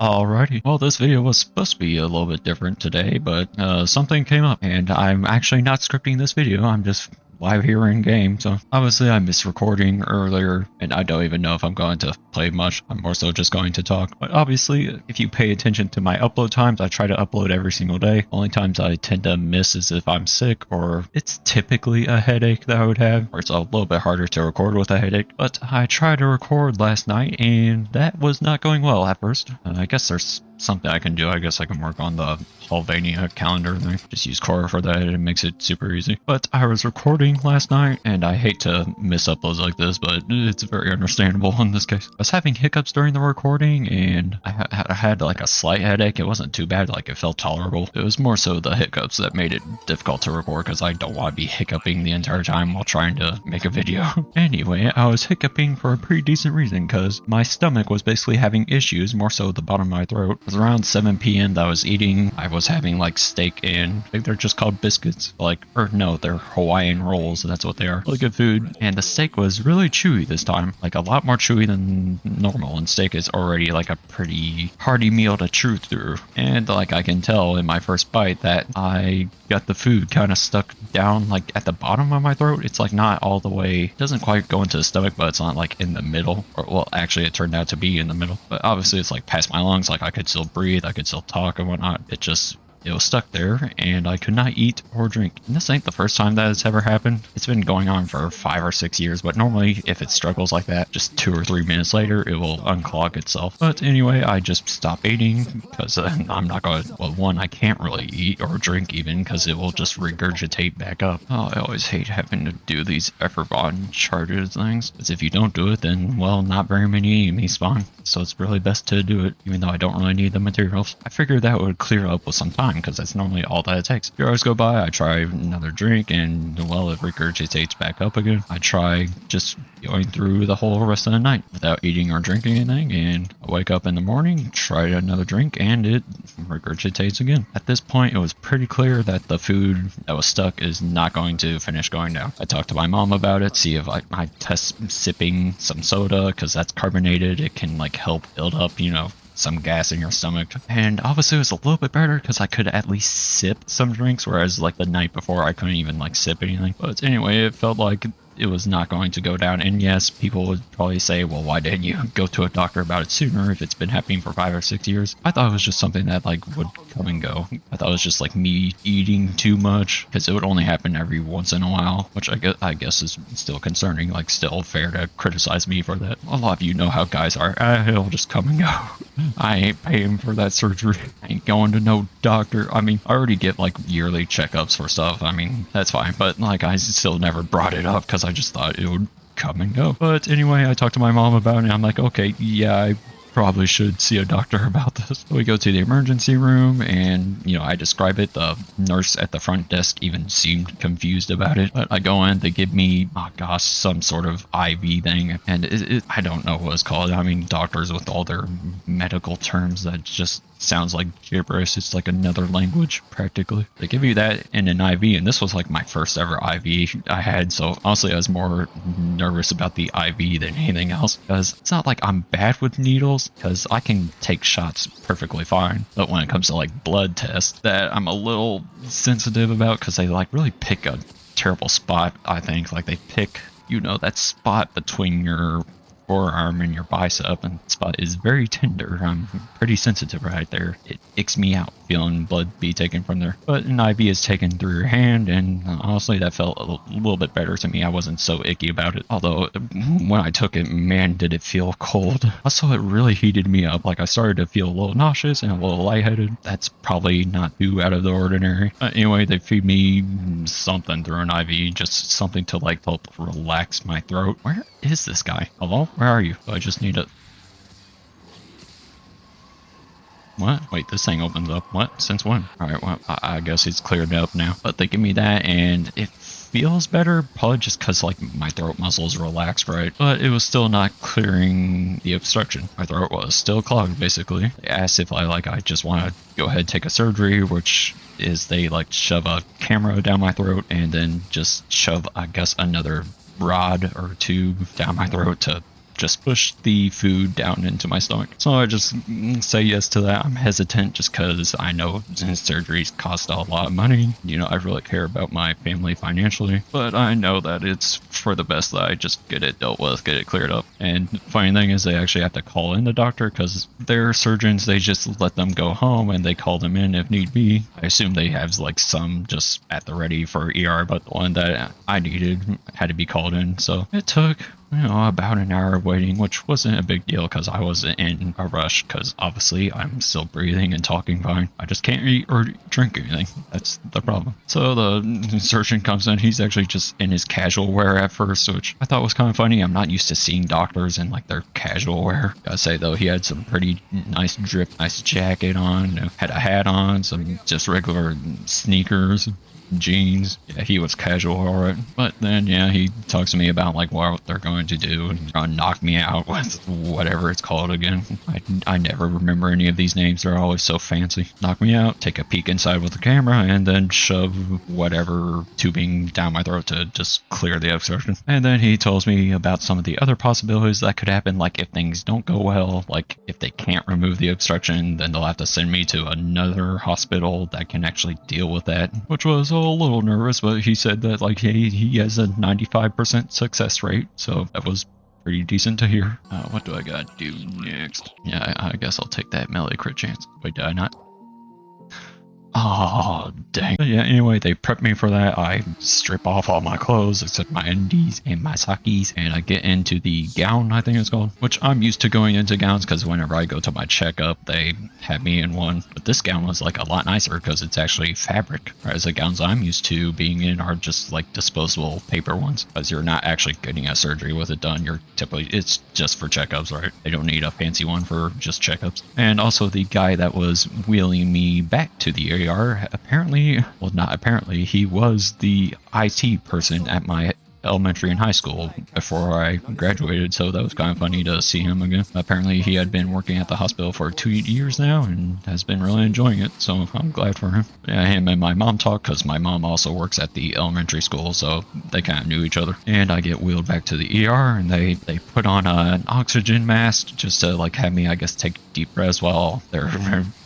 Alrighty, well this video was supposed to be a little bit different today, but something came up and I'm actually not scripting this video, I'm just live here in game. So obviously I missed recording earlier and I don't even know if I'm going to play much. I'm more so just going to talk. But obviously if you pay attention to my upload times, I try to upload every single day. Only times I tend to miss is if I'm sick or it's typically a headache that I would have, or it's a little bit harder to record with a headache. But I tried to record last night and that was not going well at first. I guess there's something I can do. I guess I can work on the Hulvania calendar thing. Just use Cora for that. It makes it super easy. But I was recording last night and I hate to miss uploads like this, but it's very understandable in this case. I was having hiccups during the recording and I had like a slight headache. It wasn't too bad. Like it felt tolerable. It was more so the hiccups that made it difficult to record because I don't want to be hiccuping the entire time while trying to make a video. Anyway, I was hiccuping for a pretty decent reason because my stomach was basically having issues, more so the bottom of my throat. It was around 7 p.m. that I was eating. I was having like steak and I think they're just called biscuits. Or no, they're Hawaiian rolls. That's what they are. Really good food. And the steak was really chewy this time. Like a lot more chewy than normal. And steak is already like a pretty hearty meal to chew through. And like I can tell in my first bite that I got the food kind of stuck down like at the bottom of my throat. It's like not all the way, it doesn't quite go into the stomach, but it's not like in the middle. Or well, actually it turned out to be in the middle. But obviously it's like past my lungs. Like I could still breathe, I could still talk and whatnot. It was stuck there and I could not eat or drink. And this ain't the first time that it's ever happened. It's been going on for 5 or 6 years, but normally if it struggles like that, just 2 or 3 minutes later, it will unclog itself. But anyway, I just stopped eating because I'm not going to, well, one, I can't really eat or drink even because it will just regurgitate back up. Oh, I always hate having to do these Efferbon charges things. Because if you don't do it, then, well, not very many enemies spawn. So it's really best to do it, even though I don't really need the materials. I figured that would clear up with some time, because that's normally all that it takes. 2 hours go by, I try another drink, and well, it regurgitates back up again. I try just going through the whole rest of the night without eating or drinking anything, and I wake up in the morning, try another drink, and it regurgitates again. At this point, it was pretty clear that the food that was stuck is not going to finish going down. I talked to my mom about it, see if I test sipping some soda, because that's carbonated. It can like help build up, you know, some gas in your stomach. And obviously it was a little bit better because I could at least sip some drinks, whereas like the night before I couldn't even like sip anything. But anyway, it felt like it was not going to go down. And yes, people would probably say, well, why didn't you go to a doctor about it sooner if it's been happening for 5 or 6 years? I thought it was just something that like would come and go. I thought it was just like me eating too much, because it would only happen every once in a while, which I guess is still concerning. Like still fair to criticize me for that. A lot of you know how guys are. It'll just come and go. I ain't paying for that surgery. I ain't going to no doctor. I mean, I already get like yearly checkups for stuff. I mean, that's fine. But like I still never brought it up because I just thought it would come and go. But anyway, I talked to my mom about it and I'm like, okay, yeah, I probably should see a doctor about this. So we go to the emergency room and, you know, I describe it. The nurse at the front desk even seemed confused about it. But I go in, they give me, oh gosh, some sort of IV thing. And I don't know what it's called. I mean, doctors with all their medical terms, that just sounds like gibberish. It's like another language practically. They give you that in an IV, and this was like my first ever IV I had, so honestly I was more nervous about the IV than anything else, because it's not like I'm bad with needles, because I can take shots perfectly fine, but when it comes to like blood tests, that I'm a little sensitive about, because they like really pick a terrible spot. I think like they pick, you know, that spot between your forearm and your bicep, and the spot is very tender. I'm pretty sensitive right there. It icks me out feeling blood be taken from there. But an IV is taken through your hand, and honestly that felt a little bit better to me. I wasn't so icky about it, although when I took it, man, did it feel cold. Also, it really heated me up. Like I started to feel a little nauseous and a little lightheaded. That's probably not too out of the ordinary. Anyway, they feed me something through an IV, just something to like help relax my throat. Where is this guy? Hello? Where are you? I just need it. What? Wait, this thing opens up. What? Since when? Alright, well, I guess it's cleared up now. But they give me that and it feels better, probably just because like my throat muscles relaxed, right? But it was still not clearing the obstruction. My throat was still clogged, basically. They asked if I just want to go ahead and take a surgery, which is they like shove a camera down my throat and then just shove, I guess, another rod or tube down my throat to just push the food down into my stomach. So I just say yes to that. I'm hesitant just because I know surgeries cost a lot of money. You know, I really care about my family financially, but I know that it's for the best that I just get it dealt with, get it cleared up. And the funny thing is they actually have to call in the doctor because their surgeons, they just let them go home and they call them in if need be. I assume they have like some just at the ready for ER, but the one that I needed had to be called in. So it took, you know, about an hour of waiting, which wasn't a big deal because I wasn't in a rush because obviously I'm still breathing and talking fine. I just can't eat or drink anything. That's the problem. So the surgeon comes in. He's actually just in his casual wear at first, which I thought was kind of funny. I'm not used to seeing doctors in like their casual wear. Gotta say though, he had some pretty nice drip, nice jacket on, you know, had a hat on, some just regular sneakers, jeans. Yeah, he was casual, alright. But then, yeah, he talks to me about like what they're going to do and knock me out with whatever it's called again. I never remember any of these names. They're always so fancy. Knock me out, take a peek inside with the camera, and then shove whatever tubing down my throat to just clear the obstruction. And then he tells me about some of the other possibilities that could happen, like if things don't go well, like if they can't remove the obstruction, then they'll have to send me to another hospital that can actually deal with that, which was a little nervous, but he said that like he has a 95% success rate, so that was pretty decent to hear. What do I gotta do next? Yeah, I guess I'll take that melee crit chance. Wait, did I not? Oh, dang. But yeah, anyway, they prep me for that. I strip off all my clothes except my undies and my sockies, and I get into the gown, I think it's called, which I'm used to going into gowns because whenever I go to my checkup, they have me in one. But this gown was like a lot nicer because it's actually fabric, whereas the gowns I'm used to being in are just like disposable paper ones because you're not actually getting a surgery with it done. You're typically, it's just for checkups, right? They don't need a fancy one for just checkups. And also the guy that was wheeling me back to the apparently, well, not apparently, he was the IT person at my elementary and high school before I graduated, so that was kind of funny to see him again. Apparently he had been working at the hospital for 2 years now and has been really enjoying it, so I'm glad for him. Yeah, him and my mom talk because my mom also works at the elementary school, so they kind of knew each other. And I get wheeled back to the ER and they put on an oxygen mask just to like have me, I guess, take deep breaths while they're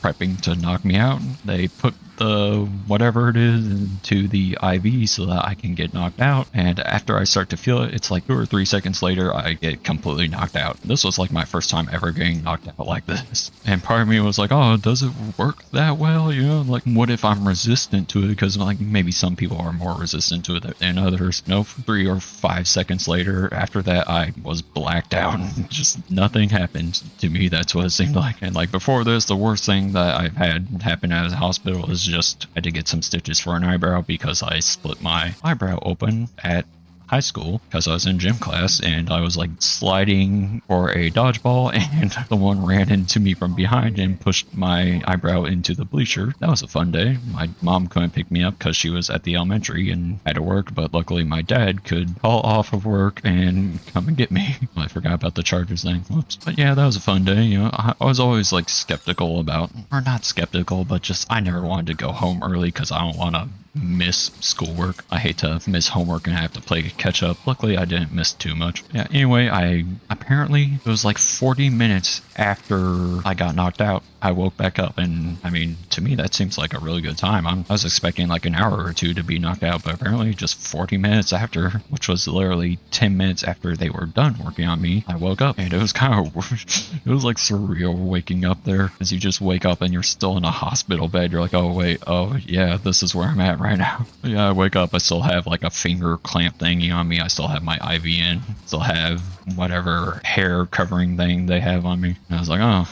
prepping to knock me out. They put the whatever it is into the IV so that I can get knocked out, and after I start to feel it, it's like 2 or 3 seconds later I get completely knocked out. This was like my first time ever getting knocked out like this, and part of me was like, oh, does it work that well, you know, like what if I'm resistant to it, because like maybe some people are more resistant to it than others. No, 3 or 5 seconds later after that I was blacked out. Just nothing happened to me. That's what it seemed like. And like before this, the worst thing that I've had happen at a hospital is just had to get some stitches for an eyebrow because I split my eyebrow open at high school because I was in gym class and I was like sliding for a dodgeball and someone ran into me from behind and pushed my eyebrow into the bleacher. That was a fun day. My mom couldn't pick me up because she was at the elementary and had to work, but luckily my dad could call off of work and come and get me. I forgot about the Chargers thing. Whoops. But yeah, that was a fun day. You know, I was always like skeptical about, or not skeptical, but just I never wanted to go home early because I don't want to miss schoolwork. I hate to miss homework and have to play catch up. Luckily I didn't miss too much. Yeah, anyway, apparently it was like 40 minutes after I got knocked out I woke back up, and I mean, to me that seems like a really good time. I was expecting like an hour or two to be knocked out, but apparently just 40 minutes after, which was literally 10 minutes after they were done working on me, I woke up, and it was kind of it was like surreal waking up there, as you just wake up and you're still in a hospital bed. You're like, oh wait, oh yeah, this is where I'm at right now. But yeah, I wake up, I still have like a finger clamp thingy on me, I still have my IV in, still have whatever hair covering thing they have on me. And I was like, oh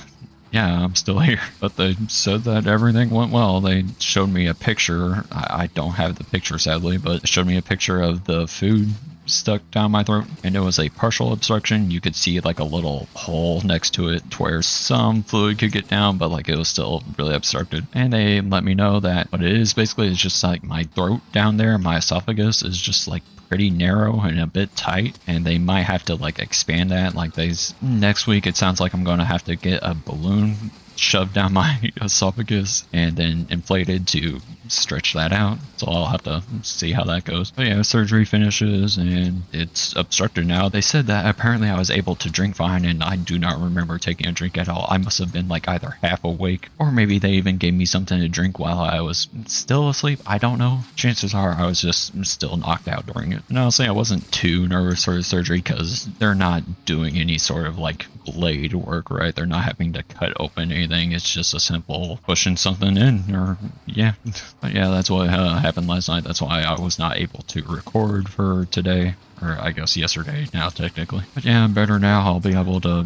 yeah, I'm still here. But they said that everything went well. They showed me a picture. I don't have the picture sadly, but they showed me a picture of the food stuck down my throat, and it was a partial obstruction. You could see like a little hole next to it to where some fluid could get down, but like it was still really obstructed. And they let me know that what it is basically is just like my throat down there, my esophagus is just like pretty narrow and a bit tight, and they might have to like expand that. Like next week it sounds like I'm going to have to get a balloon shoved down my esophagus and then inflated to stretch that out. So I'll have to see how that goes. But yeah, surgery finishes and it's obstructed now. They said that apparently I was able to drink fine, and I do not remember taking a drink at all. I must have been like either half awake, or maybe they even gave me something to drink while I was still asleep. I don't know. Chances are I was just still knocked out during it. And honestly, I wasn't too nervous for the surgery because they're not doing any sort of like blade work, right? They're not having to cut open anything. It's just a simple pushing something in, or yeah. But yeah, that's what happened last night. That's why I was not able to record for today, or I guess yesterday now technically. But yeah, I'm better now. I'll be able to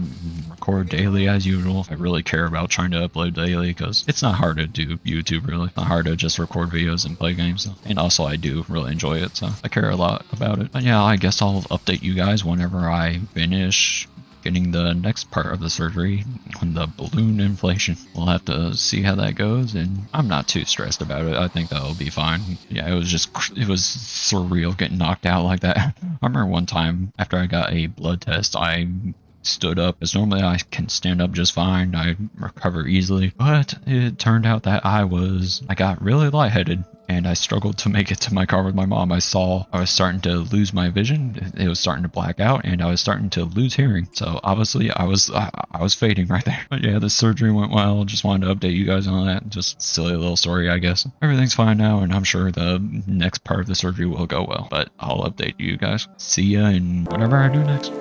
record daily as usual. I really care about trying to upload daily because it's not hard to do YouTube, really. It's not hard to just record videos and play games. And also I do really enjoy it, so I care a lot about it. But yeah, I guess I'll update you guys whenever I finish getting the next part of the surgery on the balloon inflation. We'll have to see how that goes, and I'm not too stressed about it. I think that'll be fine. Yeah, it was surreal getting knocked out like that. I remember one time after I got a blood test, I stood up, as normally I can stand up just fine. I recover easily, but it turned out that I got really lightheaded, and I struggled to make it to my car with my mom. I saw I was starting to lose my vision. It was starting to black out, and I was starting to lose hearing. So obviously I was fading right there. But yeah, the surgery went well. Just wanted to update you guys on that. Just silly little story, I guess. Everything's fine now, and I'm sure the next part of the surgery will go well. But I'll update you guys. See ya in whatever I do next.